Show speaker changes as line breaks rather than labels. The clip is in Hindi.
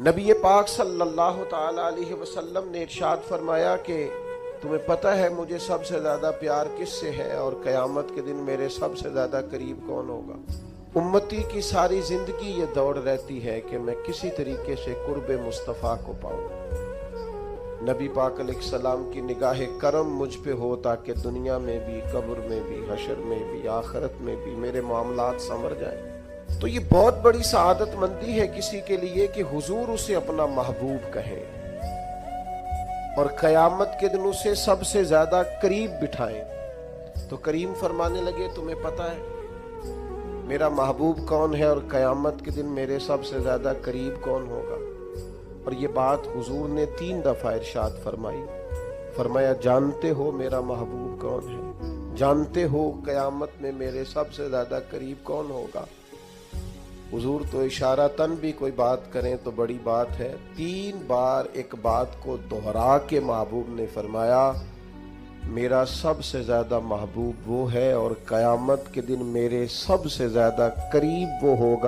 नबी पाक सल्लल्लाहु ताला अलैहि वसल्लम ने इरशाद फरमाया कि तुम्हें पता है मुझे सबसे ज़्यादा प्यार किससे है और क़यामत के दिन मेरे सबसे ज़्यादा करीब कौन होगा। उम्मती की सारी ज़िंदगी ये दौड़ रहती है कि मैं किसी तरीके से कुर्ब मुस्तफ़ा को पाऊँ। नबी पाक अलैहिस्सलाम की निगाह करम मुझ पे हो ताकि दुनिया में भी, कब्र में भी, हशर में भी, आखिरत में भी मेरे मामलात संवर जाएं। तो ये बहुत बड़ी सआदतमंदी है किसी के लिए कि हुजूर उसे अपना महबूब कहें और क़यामत के दिन उसे सबसे ज्यादा करीब बिठाएं। तो करीम फरमाने लगे तुम्हें पता है मेरा महबूब कौन है और क़यामत के दिन मेरे सबसे ज्यादा करीब कौन होगा। और ये बात हुजूर ने 3 दफा इरशाद फरमाई। फरमाया जानते हो मेरा महबूब कौन है, जानते हो क़यामत में मेरे सबसे ज्यादा करीब कौन होगा। हुजूर तो इशारतन भी कोई बात करें तो बड़ी बात है। 3 बार एक बात को दोहरा के महबूब ने फरमाया मेरा सबसे ज्यादा महबूब वो है और क़यामत के दिन मेरे सबसे ज्यादा करीब वो होगा।